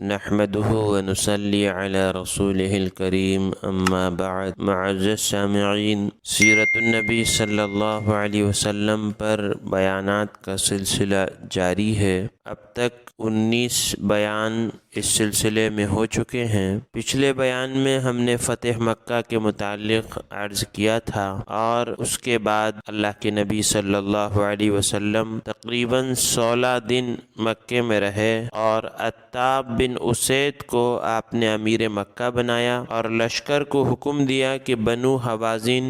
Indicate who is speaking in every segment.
Speaker 1: نحمده ونصلي على رسوله الكريم اما بعد۔ معزز سامعین، سیرت النبی صلی اللہ علیہ وسلم پر بیانات کا سلسلہ جاری ہے۔ اب تک 19 بیان اس سلسلے میں ہو چکے ہیں۔ پچھلے بیان میں ہم نے فتح مکہ کے متعلق عرض کیا تھا، اور اس کے بعد اللہ کے نبی صلی اللہ علیہ وسلم تقریباً 16 دن مکے میں رہے، اور عتاب بن اسید کو آپ نے امیر مکہ بنایا اور لشکر کو حکم دیا کہ بنو حوازن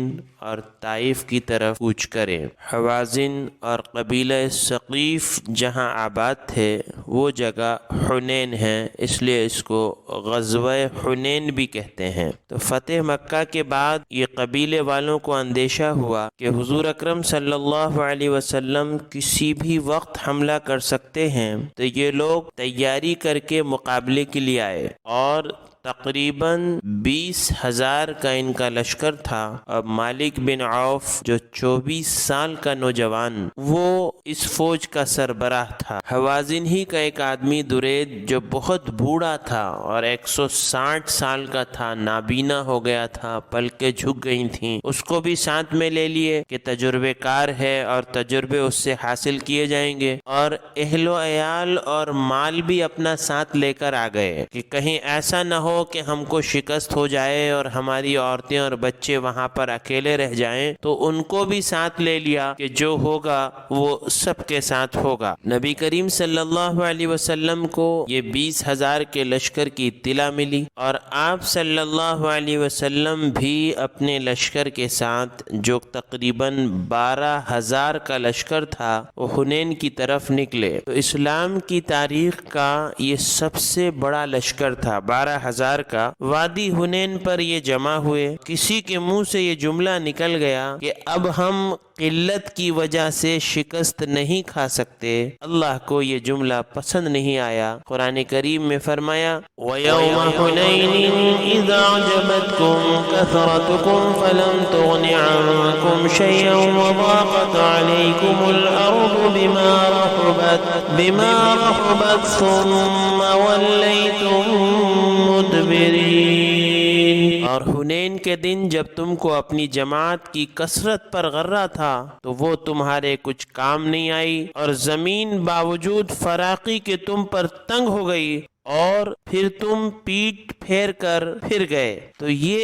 Speaker 1: اور طائف کی طرف کوچ کریں۔ حوازن اور قبیلہ ثقیف جہاں آباد تھے وہ جگہ حنین ہے، اس لیے اس کو غزوہ حنین بھی کہتے ہیں۔ تو فتح مکہ کے بعد یہ قبیلے والوں کو اندیشہ ہوا کہ حضور اکرم صلی اللہ علیہ وسلم کسی بھی وقت حملہ کر سکتے ہیں، تو یہ لوگ تیاری کر کے مقابلے کے لیے آئے، اور تقریباً 20,000 کا ان کا لشکر تھا۔ اور مالک بن عوف جو 24 سال کا نوجوان، وہ اس فوج کا سربراہ تھا۔ حوازن ہی کا ایک آدمی درید جو بہت بوڑھا تھا اور 160 سال کا تھا، نابینا ہو گیا تھا، پلکیں جھک گئی تھیں، اس کو بھی ساتھ میں لے لیے کہ تجربے کار ہے اور تجربے اس سے حاصل کیے جائیں گے، اور اہل و عیال اور مال بھی اپنا ساتھ لے کر آ گئے کہ کہیں ایسا نہ ہو کہ ہم کو شکست ہو جائے اور ہماری عورتیں اور بچے وہاں پر اکیلے رہ جائیں، تو ان کو بھی ساتھ لے لیا کہ جو ہوگا وہ سب کے ساتھ ہوگا۔ نبی کریم صلی اللہ علیہ وسلم کو یہ 20,000 کے لشکر کی اطلاع ملی، اور آپ صلی اللہ علیہ وسلم بھی اپنے لشکر کے ساتھ جو تقریباً 12,000 کا لشکر تھا وہ حنین کی طرف نکلے۔ تو اسلام کی تاریخ کا یہ سب سے بڑا لشکر تھا، 12,000 کا۔ وادی حنین پر یہ جمع ہوئے، کسی کے منہ سے یہ جملہ نکل گیا کہ اب ہم قلت کی وجہ سے شکست نہیں کھا سکتے۔ اللہ کو یہ جملہ پسند نہیں آیا۔ قرآن کریم میں فرمایا وَيَوْمَ حُنَيْنٍ إِذْ أَعْجَبَتْكُمْ كَثْرَتُكُمْ فَلَمْ تُغْنِ عَنْكُمْ شَيْئًا وَضَاقَتْ عَلَيْكُمُ الْأَرْضُ بِمَا رَحُبَتْ ثُمَّ وَلَّيْتُمْ مُدْبِرِينَ۔ اور حنین کے دن جب تم کو اپنی جماعت کی کثرت پر غرہ تھا تو وہ تمہارے کچھ کام نہیں آئی، اور زمین باوجود فراقی کے تم پر تنگ ہو گئی، اور پھر تم پیٹ پھیر کر پھر گئے۔ تو یہ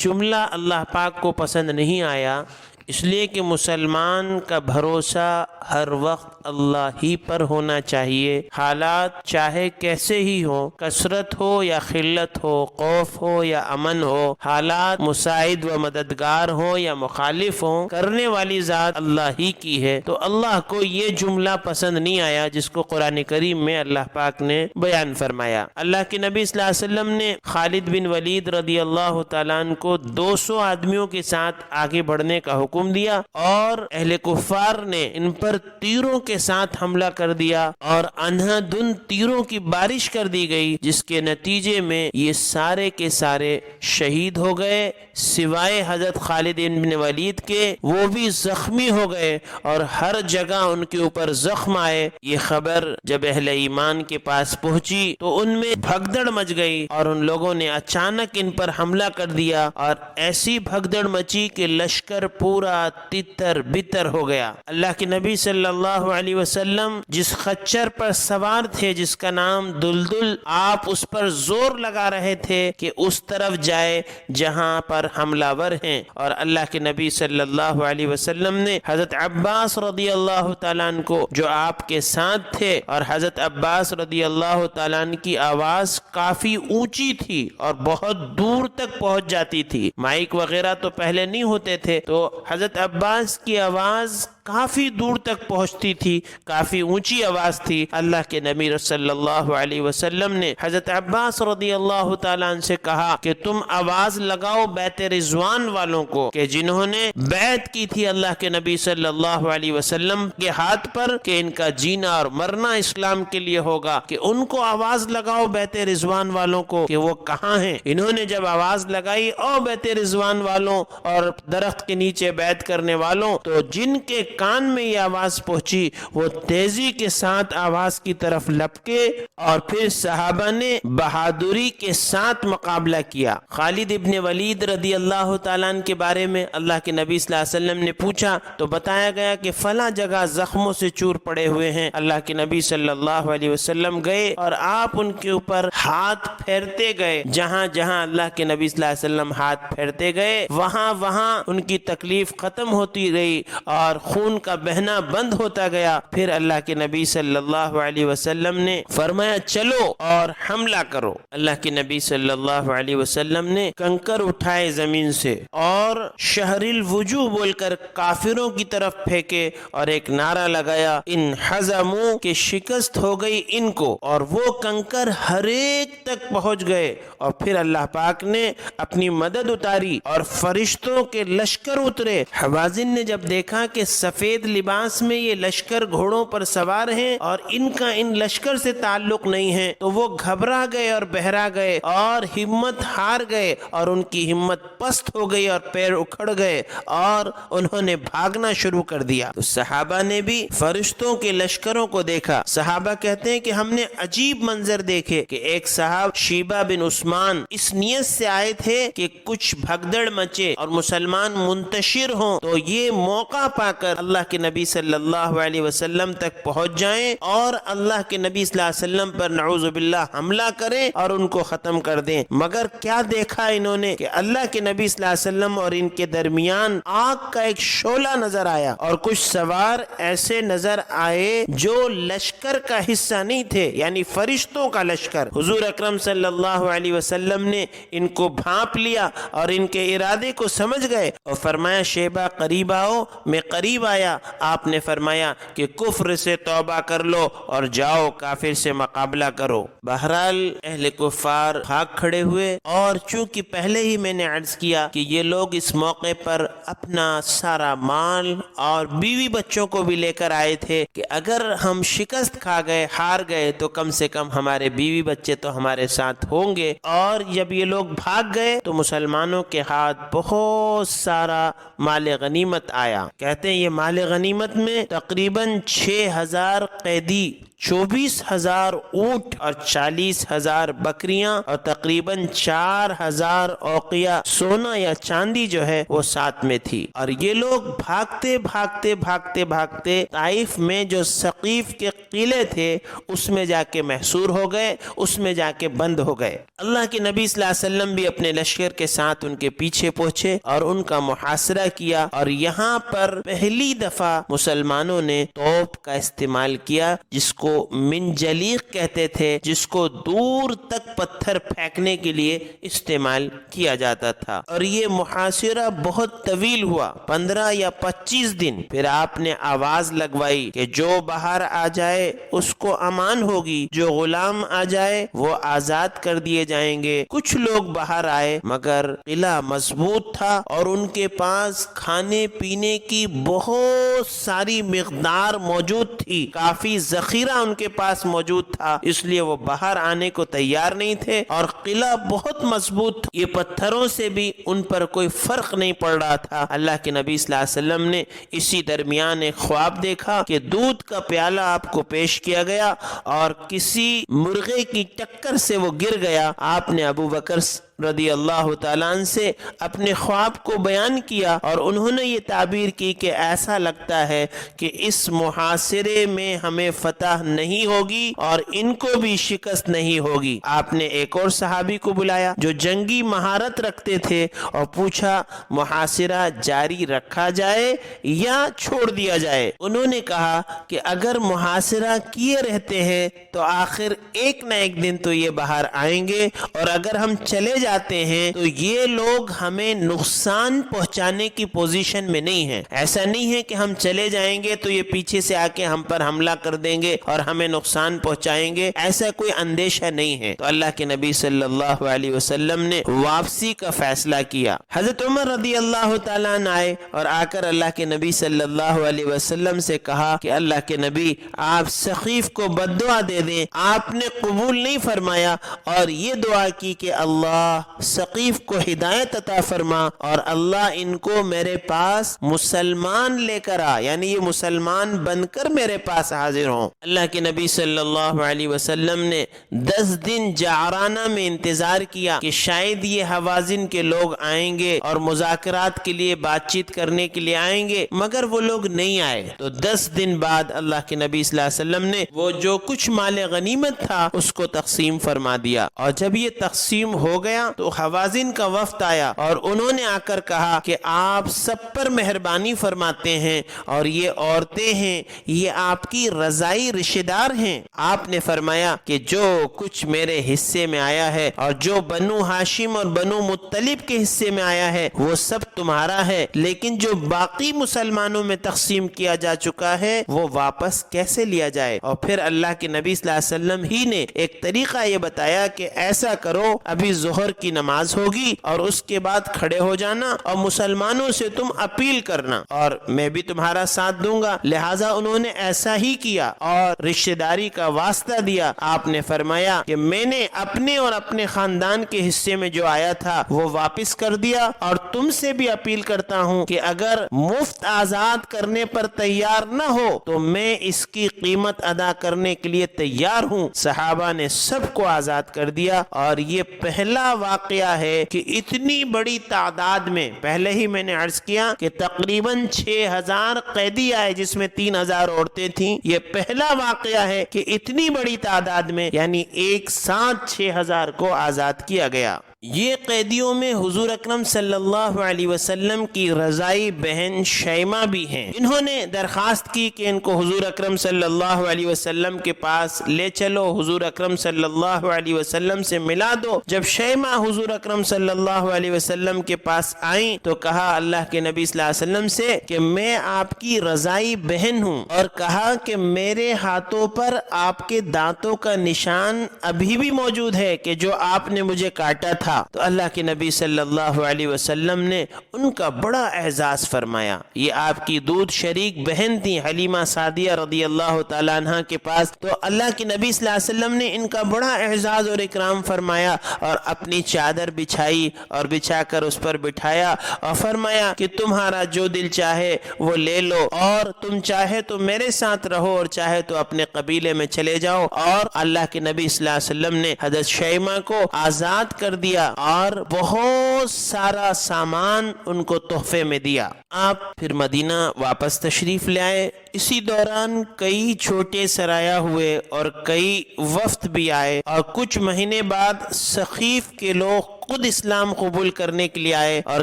Speaker 1: جملہ اللہ پاک کو پسند نہیں آیا، اس لیے کہ مسلمان کا بھروسہ ہر وقت اللہ ہی پر ہونا چاہیے، حالات چاہے کیسے ہی ہو، کثرت ہو یا قلت ہو، خوف ہو یا امن ہو، حالات مساعد و مددگار ہو یا مخالف ہو، کرنے والی ذات اللہ ہی کی ہے۔ تو اللہ کو یہ جملہ پسند نہیں آیا جس کو قرآن کریم میں اللہ پاک نے بیان فرمایا۔ اللہ کے نبی صلی اللہ علیہ وسلم نے خالد بن ولید رضی اللہ تعالیٰ عنہ کو 200 آدمیوں کے ساتھ آگے بڑھنے کا حکم دیا، اور اہل کفار نے ان پر تیروں کے ساتھ حملہ کر دیا، اور اندھا دھند تیروں کی بارش کر دی گئی، جس کے نتیجے میں یہ سارے کے سارے شہید ہو گئے، سوائے حضرت خالد بن ولید کے، وہ بھی زخمی ہو گئے، اور ہر جگہ ان کے اوپر زخم آئے۔ یہ خبر جب اہل ایمان کے پاس پہنچی تو ان میں بھگدڑ مچ گئی، اور ان لوگوں نے اچانک ان پر حملہ کر دیا، اور ایسی بھگدڑ مچی کہ لشکر پورا تتر بتر ہو گیا۔ اللہ کے نبی صلی اللہ علیہ وسلم جس خچر پر سوار تھے جس کا نام دلدل، آپ اس پر زور لگا رہے تھے کہ اس طرف جائے جہاں پر حملہ ور ہیں، اور اللہ کے نبی صلی اللہ علیہ وسلم نے حضرت عباس رضی اللہ تعالیٰ عنہ کو جو آپ کے ساتھ تھے، اور حضرت عباس رضی اللہ تعالیٰ عنہ کی آواز کافی اونچی تھی اور بہت دور تک پہنچ جاتی تھی، مائک وغیرہ تو پہلے نہیں ہوتے تھے، تو حضرت عباس کی آواز کافی دور تک پہنچتی تھی، کافی اونچی آواز تھی۔ اللہ کے نبی صلی اللہ علیہ وسلم نے حضرت عباس رضی اللہ تعالیٰ عنہ سے کہا کہ تم آواز لگاؤ بیت رضوان والوں کو، کہ جنہوں نے بیعت کی تھی اللہ کے نبی صلی اللہ علیہ وسلم کے ہاتھ پر کہ ان کا جینا اور مرنا اسلام کے لیے ہوگا، کہ ان کو آواز لگاؤ بیت رضوان والوں کو کہ وہ کہاں ہیں۔ انہوں نے جب آواز لگائی او بیت رضوان والوں اور درخت کے نیچے بیعت کرنے والوں، تو جن کے کان میں یہ آواز پہنچی وہ تیزی کے ساتھ آواز کی طرف لپکے اور پھر صحابہ نے بہادری کے ساتھ مقابلہ کیا۔ خالد ابن ولید رضی اللہ تعالیٰ عنہ کے بارے میں اللہ کے نبی صلی اللہ علیہ وسلم نے پوچھا تو بتایا گیا کہ فلاں جگہ زخموں سے چور پڑے ہوئے ہیں۔ اللہ کے نبی صلی اللہ علیہ وسلم گئے اور آپ ان کے اوپر ہاتھ پھیرتے گئے، جہاں جہاں اللہ کے نبی صلی اللہ علیہ وسلم ہاتھ پھیرتے گئے وہاں وہاں ان کی تکلیف ختم ہوتی گئی اور خون کا بہنا بند ہوتا گیا۔ پھر اللہ کے نبی صلی اللہ علیہ وسلم نے فرمایا چلو اور حملہ کرو۔ اللہ کے نبی صلی اللہ علیہ وسلم نے کنکر اٹھائے زمین سے اور شہر الوجوہ بول کر کافروں کی طرف پھینکے اور ایک نعرہ لگایا ان حزموا کہ شکست ہو گئی ان کو، اور وہ کنکر ہر ایک تک پہنچ گئے۔ اور پھر اللہ پاک نے اپنی مدد اتاری اور فرشتوں کے لشکر اترے۔ حوازن نے جب دیکھا کہ سفید لباس میں یہ لشکر گھوڑوں پر سوار ہیں اور ان کا ان لشکر سے تعلق نہیں ہے تو وہ گھبرا گئے اور بہرا گئے اور ہمت ہار گئے اور ان کی ہمت پست ہو گئی اور پیر اکھڑ گئے اور انہوں نے بھاگنا شروع کر دیا۔ تو صحابہ نے بھی فرشتوں کے لشکروں کو دیکھا۔ صحابہ کہتے ہیں کہ ہم نے عجیب منظر دیکھے کہ ایک صاحب شیبہ بن عثمان اس نیت سے آئے تھے کہ کچھ بھگدڑ مچے اور مسلمان منتشر ہوں تو یہ موقع پا کر اللہ کے نبی صلی اللہ علیہ وسلم تک پہنچ جائیں اور اللہ کے نبی صلی اللہ علیہ وسلم پر نعوذ باللہ حملہ کریں اور ان کو ختم کر دیں۔ مگر کیا دیکھا انہوں نے کہ اللہ کے نبی صلی اللہ علیہ وسلم اور ان کے درمیان آگ کا ایک شعلہ نظر آیا اور کچھ سوار ایسے نظر آئے جو لشکر کا حصہ نہیں تھے، یعنی فرشتوں کا لشکر۔ حضور اکرم صلی اللہ علیہ وسلم نے ان کو بھانپ لیا اور ان کے ارادے کو سمجھ گئے اور فرمایا شیبہ قریب آؤ۔ میں قریب آیا، آپ نے فرمایا کہ کفر سے توبہ کر لو اور جاؤ کافر سے مقابلہ کرو۔ بہرحال اہل کفار بھاگ کھڑے ہوئے اور چونکہ پہلے ہی میں نے عرض کیا کہ یہ لوگ اس موقع پر اپنا سارا مال اور بیوی بچوں کو بھی لے کر آئے تھے کہ اگر ہم شکست کھا گئے ہار گئے تو کم سے کم ہمارے بیوی بچے تو ہمارے ساتھ ہوں گے۔ اور جب یہ لوگ بھاگ گئے تو مسلمانوں کے ہاتھ بہت سارا مال غنیمت آیا۔ کہتے ہیں یہ مال غنیمت میں تقریباً 6000 قیدی، 24,000 اونٹ اور 40,000 بکریاں اور تقریباً 4,000 اوقیہ سونا یا چاندی جو ہے وہ ساتھ میں تھی۔ اور یہ لوگ بھاگتے بھاگتے بھاگتے بھاگتے طائف میں جو ثقیف کے قلعے تھے اس میں جا کے محصور ہو گئے، اس میں جا کے بند ہو گئے۔ اللہ کے نبی صلی اللہ علیہ وسلم بھی اپنے لشکر کے ساتھ ان کے پیچھے پہنچے اور ان کا محاصرہ کیا، اور یہاں پر پہلی دفعہ مسلمانوں نے توپ کا استعمال کیا جس کو منجلیق کہتے تھے، جس کو دور تک پتھر پھینکنے کے لیے استعمال کیا جاتا تھا۔ اور یہ محاصرہ بہت طویل ہوا، 15 یا 25 دن۔ پھر آپ نے آواز لگوائی کہ جو باہر آ جائے اس کو امان ہوگی، جو غلام آ جائے وہ آزاد کر دیے جائیں گے۔ کچھ لوگ باہر آئے مگر قلعہ مضبوط تھا اور ان کے پاس کھانے پینے کی بہت ساری مقدار موجود تھی، کافی ذخیرہ ان کے پاس موجود تھا، اس لیے وہ باہر آنے کو تیار نہیں تھے اور قلعہ بہت مضبوط تھا، یہ پتھروں سے بھی ان پر کوئی فرق نہیں پڑ رہا تھا۔ اللہ کے نبی صلی اللہ علیہ وسلم نے اسی درمیان ایک خواب دیکھا کہ دودھ کا پیالہ آپ کو پیش کیا گیا اور کسی مرغے کی ٹکر سے وہ گر گیا۔ آپ نے ابو بکر رضی اللہ تعالیٰ عنہ سے اپنے خواب کو بیان کیا اور انہوں نے یہ تعبیر کی کہ ایسا لگتا ہے کہ اس محاصرے میں ہمیں فتح نہیں ہوگی اور ان کو بھی شکست نہیں ہوگی۔ آپ نے ایک اور صحابی کو بلایا جو جنگی مہارت رکھتے تھے اور پوچھا محاصرہ جاری رکھا جائے یا چھوڑ دیا جائے۔ انہوں نے کہا کہ اگر محاصرہ کیے رہتے ہیں تو آخر ایک نہ ایک دن تو یہ باہر آئیں گے، اور اگر ہم چلے جاتے ہیں تو یہ لوگ ہمیں نقصان پہنچانے کی پوزیشن میں نہیں ہیں۔ ایسا نہیں ہے کہ ہم چلے جائیں گے تو یہ پیچھے سے آ کے ہم پر حملہ کر دیں گے اور ہمیں نقصان پہنچائیں گے، ایسا کوئی اندیشہ نہیں ہے۔ تو اللہ کے نبی صلی اللہ علیہ وسلم نے واپسی کا فیصلہ کیا۔ حضرت عمر رضی اللہ تعالیٰ عنہ آئے اور آ کر اللہ کے نبی صلی اللہ علیہ وسلم سے کہا کہ اللہ کے نبی آپ ثقیف کو بد دعا دے دیں، آپ نے قبول نہیں فرمایا، اور یہ دعا کی کہ اللہ اللہ ثقیف کو ہدایت عطا فرما اور اللہ ان کو میرے پاس مسلمان لے کر آ، یعنی یہ مسلمان بن کر میرے پاس حاضر ہوں۔ اللہ کے نبی صلی اللہ علیہ وسلم نے 10 دن جعرانہ میں انتظار کیا کہ شاید یہ حوازن کے لوگ آئیں گے اور مذاکرات کے لیے بات چیت کرنے کے لیے آئیں گے، مگر وہ لوگ نہیں آئے۔ تو 10 دن بعد اللہ کے نبی صلی اللہ علیہ وسلم نے وہ جو کچھ مال غنیمت تھا اس کو تقسیم فرما دیا، اور جب یہ تقسیم ہو گیا تو حوازن کا وفد آیا اور انہوں نے آ کر کہا کہ آپ سب پر مہربانی فرماتے ہیں اور یہ عورتیں ہیں، یہ آپ کی رضائی رشتہ دار ہیں۔ آپ نے فرمایا کہ جو کچھ میرے حصے میں آیا ہے اور جو بنو ہاشم اور بنو مطلب کے حصے میں آیا ہے وہ سب تمہارا ہے، لیکن جو باقی مسلمانوں میں تقسیم کیا جا چکا ہے وہ واپس کیسے لیا جائے؟ اور پھر اللہ کے نبی صلی اللہ علیہ وسلم ہی نے ایک طریقہ یہ بتایا کہ ایسا کرو، ابھی ظہر کی نماز ہوگی اور اس کے بعد کھڑے ہو جانا اور مسلمانوں سے تم اپیل کرنا اور میں بھی تمہارا ساتھ دوں گا۔ لہٰذا انہوں نے ایسا ہی کیا اور رشتہ داری کا واسطہ دیا۔ آپ نے فرمایا کہ میں نے اپنے اور اپنے خاندان کے حصے میں جو آیا تھا وہ واپس کر دیا، اور تم سے بھی اپیل کرتا ہوں کہ اگر مفت آزاد کرنے پر تیار نہ ہو تو میں اس کی قیمت ادا کرنے کے لیے تیار ہوں۔ صحابہ نے سب کو آزاد کر دیا، اور یہ پہلا واقعہ ہے کہ اتنی بڑی تعداد میں، پہلے ہی میں نے عرض کیا کہ تقریباً 6000 قیدی آئے جس میں 3000 عورتیں تھیں، یہ پہلا واقعہ ہے کہ اتنی بڑی تعداد میں یعنی ایک ساتھ 6000 کو آزاد کیا گیا۔ یہ قیدیوں میں حضور اکرم صلی اللہ علیہ وسلم کی رضائی بہن شیمہ بھی ہیں۔ انہوں نے درخواست کی کہ ان کو حضور اکرم صلی اللہ علیہ وسلم کے پاس لے چلو، حضور اکرم صلی اللہ علیہ وسلم سے ملا دو۔ جب شیمہ حضور اکرم صلی اللہ علیہ وسلم کے پاس آئیں تو کہا اللہ کے نبی صلی اللہ علیہ وسلم سے کہ میں آپ کی رضائی بہن ہوں، اور کہا کہ میرے ہاتھوں پر آپ کے دانتوں کا نشان ابھی بھی موجود ہے کہ جو آپ نے مجھے کاٹا تھا۔ تو اللہ کے نبی صلی اللہ علیہ وسلم نے ان کا بڑا اعزاز فرمایا۔ یہ آپ کی دودھ شریک بہن تھی حلیمہ سعدیہ رضی اللہ تعالیٰ عنہ کے پاس، تو اللہ کے نبی صلی اللہ علیہ وسلم نے ان کا بڑا اعزاز اور اکرام فرمایا اور اپنی چادر بچھائی اور بچھا کر اس پر بٹھایا اور فرمایا کہ تمہارا جو دل چاہے وہ لے لو، اور تم چاہے تو میرے ساتھ رہو اور چاہے تو اپنے قبیلے میں چلے جاؤ۔ اور اللہ کے نبی صلی اللہ علیہ وسلم نے حضرت شیمہ کو آزاد کر دیا اور بہت سارا سامان ان کو تحفے میں دیا۔ آپ پھر مدینہ واپس تشریف لے آئے۔ اسی دوران کئی چھوٹے سرایہ ہوئے اور کئی وفد بھی آئے، اور کچھ مہینے بعد ثقیف کے لوگ خود اسلام قبول کرنے کے لیے آئے اور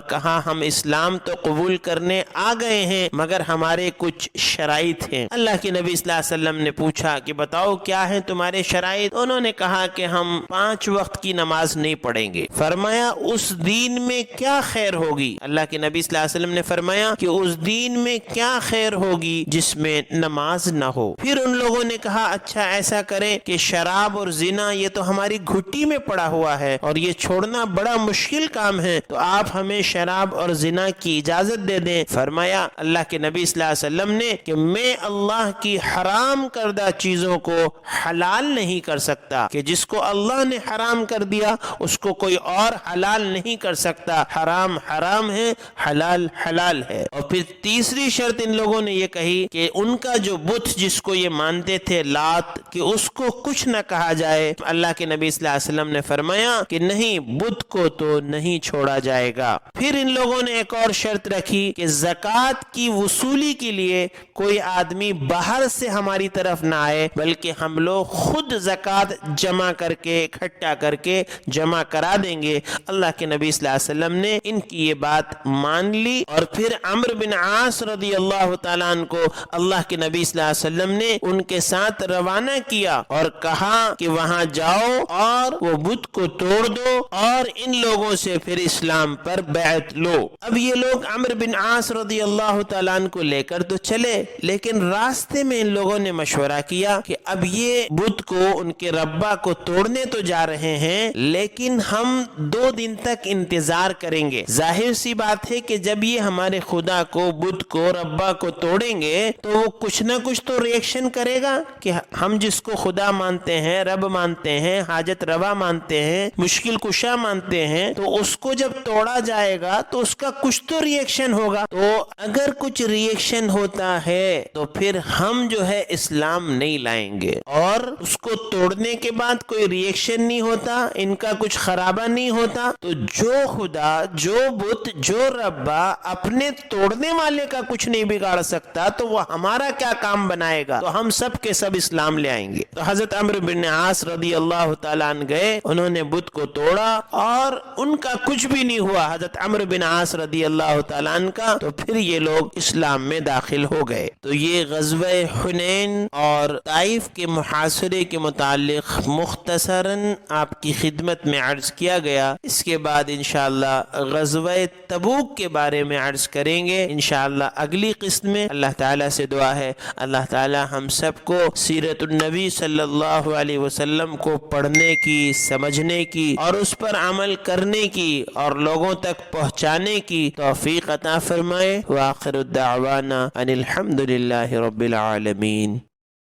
Speaker 1: کہا ہم اسلام تو قبول کرنے آ گئے ہیں مگر ہمارے کچھ شرائط ہیں۔ اللہ کے نبی صلی اللہ علیہ وسلم نے پوچھا کہ بتاؤ کیا ہیں تمہارے شرائط؟ انہوں نے کہا کہ ہم 5 وقت کی نماز نہیں پڑھیں گے۔ فرمایا اس دین میں کیا خیر ہوگی؟ اللہ کے نبی صلی اللہ علیہ وسلم نے فرمایا کہ اس دین میں کیا خیر ہوگی جس میں نماز نہ ہو؟ پھر ان لوگوں نے کہا اچھا ایسا کریں کہ شراب اور زنا یہ تو ہماری گھٹی میں پڑا ہوا ہے اور یہ چھوڑنا بڑا مشکل کام ہے، تو آپ ہمیں شراب اور زنا کی اجازت دے دیں۔ فرمایا اللہ کے نبی صلی اللہ علیہ وسلم نے کہ میں اللہ کی حرام کردہ چیزوں کو حلال نہیں کر سکتا، کہ جس کو اللہ نے حرام کر دیا اس کو کوئی اور حلال نہیں کر سکتا۔ حرام حرام ہے، حلال حلال ہے۔ اور پھر تیسری شرط ان لوگوں نے یہ کہی کہ ان کا جو بت جس کو یہ مانتے تھے لات، کہ اس کو کچھ نہ کہا جائے۔ اللہ کے نبی صلی اللہ علیہ وسلم نے فرمایا کہ نہیں، بت کو تو نہیں چھوڑا جائے گا۔ پھر ان لوگوں نے ایک اور شرط رکھی کہ زکوٰۃ کی وصولی کے لیے کوئی آدمی باہر سے ہماری طرف نہ آئے، بلکہ ہم لوگ خود زکوٰۃ جمع کر کے اکٹھا کر کے جمع کرا دیں گے۔ اللہ کے نبی صلی اللہ علیہ وسلم نے ان کی یہ بات مان لی، اور پھر عمرو بن عاص رضی اللہ تعالیٰ عنہ کو اللہ کے نبی صلی اللہ علیہ وسلم نے ان کے ساتھ روانہ کیا اور کہا کہ وہاں جاؤ اور وہ بت کو توڑ دو اور ان لوگوں سے پھر اسلام پر بیعت لو۔ اب یہ لوگ عمرو بن عاص رضی اللہ تعالیٰ عنہ کو لے کر تو چلے، لیکن راستے میں ان لوگوں نے مشورہ کیا کہ اب یہ بت کو ان کے ربا کو توڑنے تو جا رہے ہیں، لیکن ہم 2 دن تک انتظار کریں گے۔ ظاہر سی بات ہے کہ جب یہ ہمارے خدا کو، بت کو، ربا کو توڑیں گے تو وہ کچھ نہ کچھ تو ریئیکشن کرے گا کہ ہم جس کو خدا مانتے ہیں، رب مانتے ہیں، حاجت روا مانتے ہیں، مشکل کشا مانتے مانتے ہیں تو اس کو جب توڑا جائے گا تو اس کا کچھ تو ریئیکشن ہوگا. تو اگر کچھ ریئیکشن ہوتا ہے تو پھر ہم جو ہے اسلام نہیں لائیں گے. اور اس کو توڑنے کے بعد کوئی ریئیکشن نہیں ہوتا, ان کا کچھ خرابہ نہیں ہوتا, تو جو خدا, جو بت, جو ربا اپنے توڑنے والے کا کچھ نہیں بگاڑ سکتا تو وہ ہمارا کیا کام بنائے گا. تو ہم سب کے سب اسلام لے آئیں گے. تو حضرت عمرو بن عاص رضی اللہ تعالیٰ عنہ گئے, انہوں نے بت کو توڑا اور ان کا کچھ بھی نہیں ہوا حضرت عمرو بن عاص رضی اللہ تعالیٰ عنہ کا. تو پھر یہ لوگ اسلام میں داخل ہو گئے. تو یہ غزوہ حنین اور طائف کے محاصرے کے متعلق مختصراً آپ کی خدمت میں عرض کیا گیا. اس کے بعد انشاءاللہ غزوہ تبوک کے بارے میں عرض کریں گے انشاءاللہ اگلی قسط میں. اللہ تعالیٰ سے دعا ہے اللہ تعالیٰ ہم سب کو سیرت النبی صلی اللہ علیہ وسلم کو پڑھنے کی, سمجھنے کی اور اس پر عمل کرنے کی اور لوگوں تک پہنچانے کی توفیق عطا فرمائے. وآخر الدعوانا ان الحمد للہ رب العالمین.